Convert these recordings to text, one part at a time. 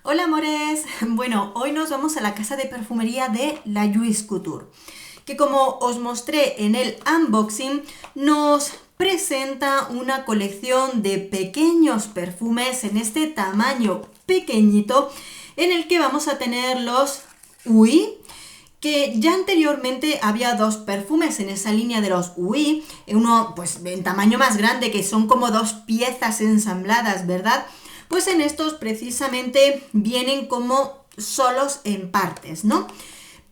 Hola amores, bueno, hoy nos vamos a la casa de perfumería de la Lluís Couture, que como os mostré en el unboxing, nos presenta una colección de pequeños perfumes en este tamaño pequeñito, en el que vamos a tener los UI, que ya anteriormente había dos perfumes en esa línea de los UI, uno pues en tamaño más grande, que son como dos piezas ensambladas, ¿verdad? Pues en estos precisamente vienen como solos en partes, ¿no?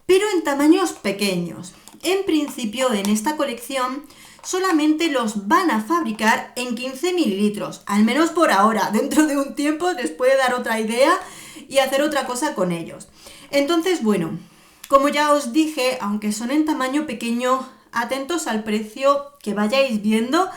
Pero en tamaños pequeños. En principio, en esta colección solamente los van a fabricar en 15 mililitros, al menos por ahora. Dentro de un tiempo les puede dar otra idea y hacer otra cosa con ellos. Entonces, bueno, como ya os dije, aunque son en tamaño pequeño, atentos al precio que vayáis viendo,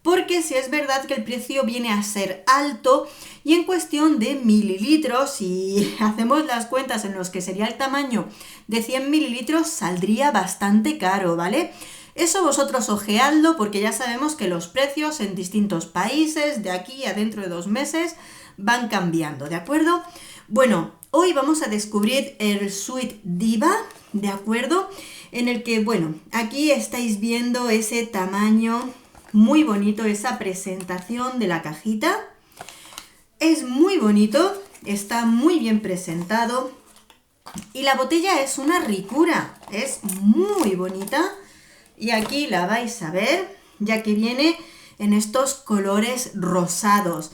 porque si es verdad que el precio viene a ser alto y en cuestión de mililitros, si hacemos las cuentas en los que sería el tamaño de 100 mililitros, saldría bastante caro, ¿vale? Eso vosotros ojeadlo, porque ya sabemos que los precios en distintos países, de aquí a dentro de 2 meses, van cambiando, ¿de acuerdo? Bueno, hoy vamos a descubrir el Sweet Diva, ¿de acuerdo? En el que, bueno, aquí estáis viendo ese tamaño muy bonito, esa presentación de la cajita. Es muy bonito, está muy bien presentado y la botella es una ricura, es muy bonita y aquí la vais a ver, ya que viene en estos colores rosados.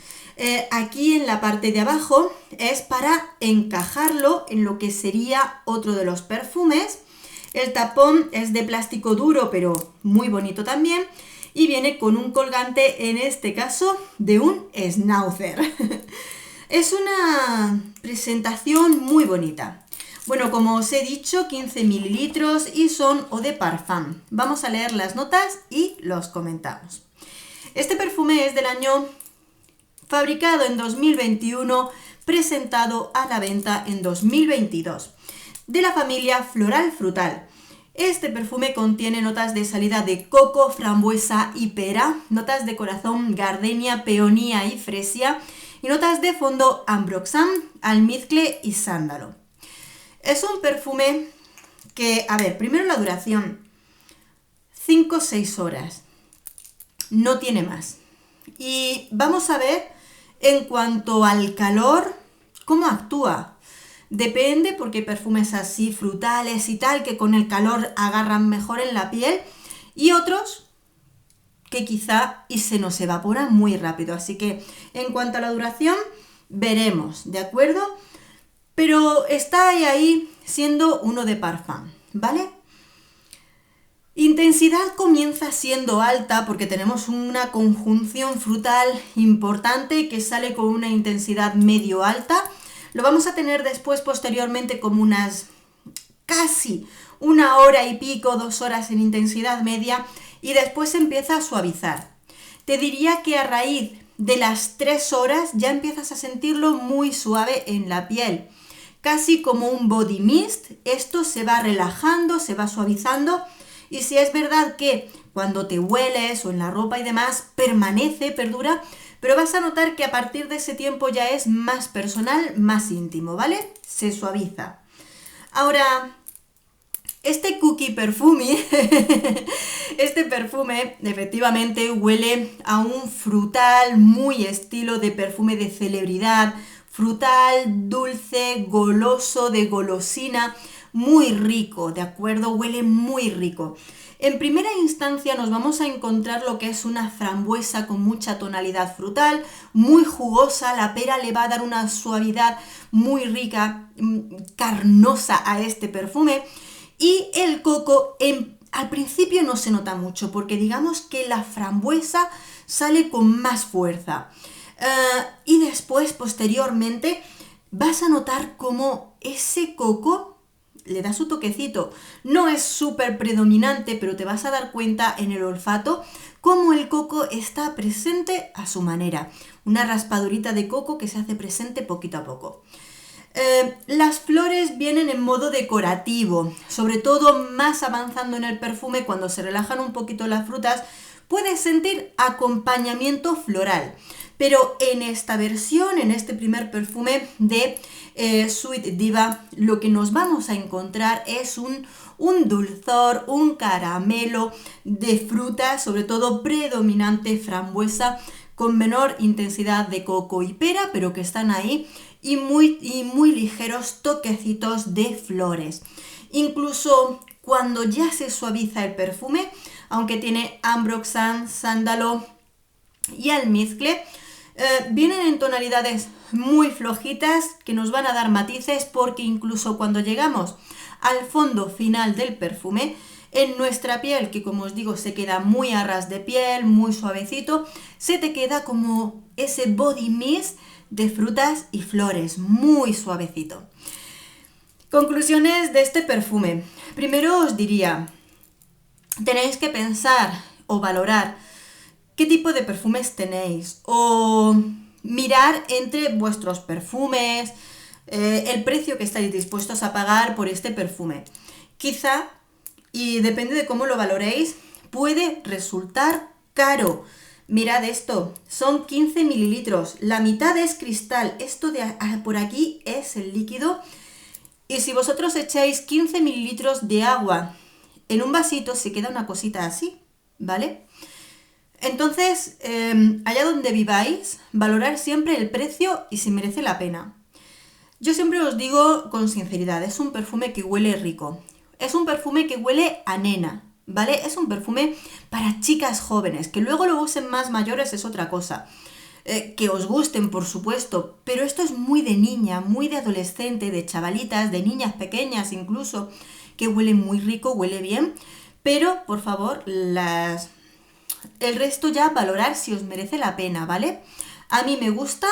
Aquí en la parte de abajo es para encajarlo en lo que sería otro de los perfumes. El tapón es de plástico duro, pero muy bonito también. Y viene con un colgante, en este caso, de un schnauzer. Es una presentación muy bonita. Bueno, como os he dicho, 15 mililitros y son eau de parfum. Vamos a leer las notas y los comentamos. Este perfume es del año fabricado en 2021, presentado a la venta en 2022, de la familia Floral Frutal. Este perfume contiene notas de salida de coco, frambuesa y pera, notas de corazón, gardenia, peonía y fresia, y notas de fondo ambroxan, almizcle y sándalo. Es un perfume que, a ver, primero la duración, 5 o 6 horas, no tiene más. Y vamos a ver en cuanto al calor, cómo actúa. Depende, porque hay perfumes así frutales y tal, que con el calor agarran mejor en la piel, y otros que quizá y se nos evaporan muy rápido. Así que en cuanto a la duración, veremos, ¿de acuerdo? Pero está ahí siendo uno de parfum, ¿vale? Intensidad comienza siendo alta porque tenemos una conjunción frutal importante que sale con una intensidad medio alta. Lo vamos a tener después, posteriormente, como unas casi 1 hora y pico, 2 horas en intensidad media, y después empieza a suavizar. Te diría que a raíz de las 3 horas ya empiezas a sentirlo muy suave en la piel, casi como un body mist. Esto se va relajando, se va suavizando, y si es verdad que cuando te hueles o en la ropa y demás permanece, perdura, pero vas a notar que a partir de ese tiempo ya es más personal, más íntimo, ¿vale? Se suaviza. Ahora, este cookie perfume, este perfume efectivamente huele a un frutal muy estilo de perfume de celebridad, frutal, dulce, goloso, de golosina, muy rico, ¿de acuerdo? Huele muy rico. En primera instancia nos vamos a encontrar lo que es una frambuesa con mucha tonalidad frutal, muy jugosa. La pera le va a dar una suavidad muy rica, carnosa a este perfume. Y el coco al principio no se nota mucho, porque digamos que la frambuesa sale con más fuerza. Y después, posteriormente, vas a notar cómo ese coco le da su toquecito. No es súper predominante, pero te vas a dar cuenta en el olfato cómo el coco está presente a su manera. Una raspadurita de coco que se hace presente poquito a poco. Las flores vienen en modo decorativo, sobre todo más avanzando en el perfume, cuando se relajan un poquito las frutas, puedes sentir acompañamiento floral. Pero en esta versión, en este primer perfume de Sweet Diva, lo que nos vamos a encontrar es un dulzor, un caramelo de fruta, sobre todo predominante frambuesa, con menor intensidad de coco y pera, pero que están ahí, y muy ligeros toquecitos de flores. Incluso cuando ya se suaviza el perfume, aunque tiene ambroxan, sándalo y almizcle, vienen en tonalidades muy flojitas que nos van a dar matices, porque incluso cuando llegamos al fondo final del perfume, en nuestra piel, que como os digo se queda muy a ras de piel, muy suavecito, se te queda como ese body mist de frutas y flores, muy suavecito. Conclusiones de este perfume. Primero os diría, tenéis que pensar o valorar qué tipo de perfumes tenéis, o mirar entre vuestros perfumes el precio que estáis dispuestos a pagar por este perfume. Quizá, y depende de cómo lo valoréis, puede resultar caro. Mirad esto, son 15 mililitros, la mitad es cristal, esto de por aquí es el líquido, y si vosotros echáis 15 mililitros de agua en un vasito, se queda una cosita así, ¿vale? Entonces, allá donde viváis, valorar siempre el precio y si merece la pena. Yo siempre os digo con sinceridad, es un perfume que huele rico, es un perfume que huele a nena, ¿vale? Es un perfume para chicas jóvenes, que luego lo usen más mayores es otra cosa. Que os gusten, por supuesto, pero esto es muy de niña, muy de adolescente, de chavalitas, de niñas pequeñas incluso, que huele muy rico, huele bien, pero por favor, el resto ya valorar si os merece la pena, ¿vale? A mí me gusta,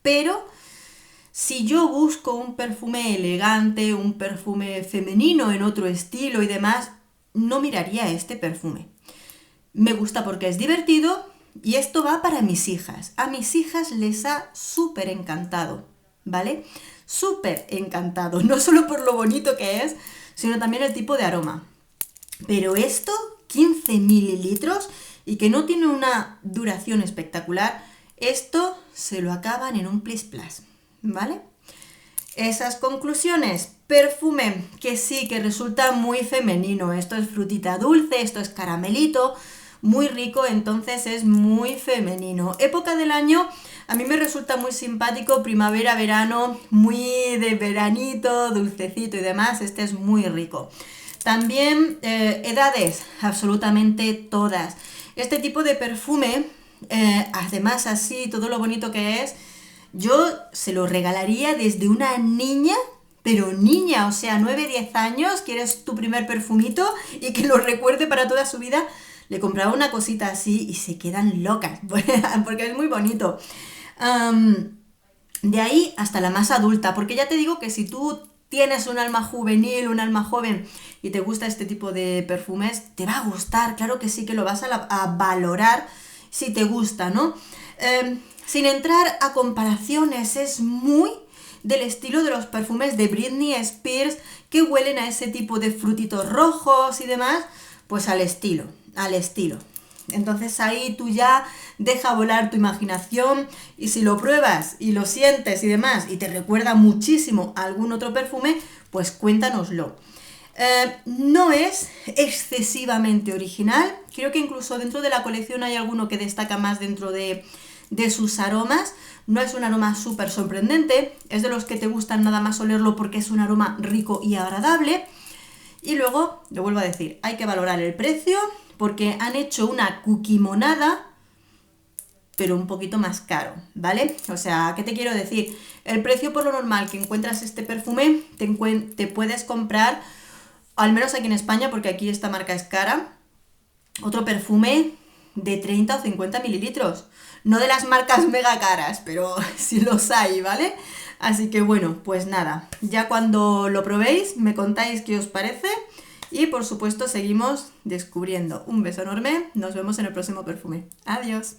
pero si yo busco un perfume elegante, un perfume femenino en otro estilo y demás, no miraría este perfume. Me gusta porque es divertido y esto va para mis hijas. A mis hijas les ha súper encantado, ¿vale? Súper encantado, no solo por lo bonito que es, sino también el tipo de aroma. Pero esto, 15 mililitros y que no tiene una duración espectacular, esto se lo acaban en un plis plas, ¿vale? Esas conclusiones. Perfume que sí, que resulta muy femenino. Esto es frutita dulce, esto es caramelito, muy rico, entonces es muy femenino. Época del año, a mí me resulta muy simpático, primavera, verano, muy de veranito, dulcecito y demás, este es muy rico. También edades, absolutamente todas. Este tipo de perfume, además así, todo lo bonito que es, yo se lo regalaría desde una niña, pero niña, o sea, 9-10 años, quieres tu primer perfumito y que lo recuerde para toda su vida, le compraba una cosita así y se quedan locas, porque es muy bonito. De ahí hasta la más adulta, porque ya te digo que si tú tienes un alma juvenil, un alma joven y te gusta este tipo de perfumes, te va a gustar, claro que sí, que lo vas a valorar si te gusta, ¿no? Sin entrar a comparaciones, es muy del estilo de los perfumes de Britney Spears que huelen a ese tipo de frutitos rojos y demás, pues al estilo. Entonces ahí tú ya deja volar tu imaginación y si lo pruebas y lo sientes y demás y te recuerda muchísimo a algún otro perfume, pues cuéntanoslo. No es excesivamente original, creo que incluso dentro de la colección hay alguno que destaca más dentro de sus aromas. No es un aroma súper sorprendente, es de los que te gustan nada más olerlo porque es un aroma rico y agradable. Y luego, lo vuelvo a decir, hay que valorar el precio porque han hecho una cuquimonada, pero un poquito más caro, ¿vale? O sea, ¿qué te quiero decir? El precio por lo normal que encuentras este perfume, te puedes comprar, al menos aquí en España, porque aquí esta marca es cara, otro perfume de 30 o 50 mililitros. No de las marcas mega caras, pero sí los hay, ¿vale? Así que bueno, pues nada, ya cuando lo probéis me contáis qué os parece y por supuesto seguimos descubriendo. Un beso enorme, nos vemos en el próximo perfume. Adiós.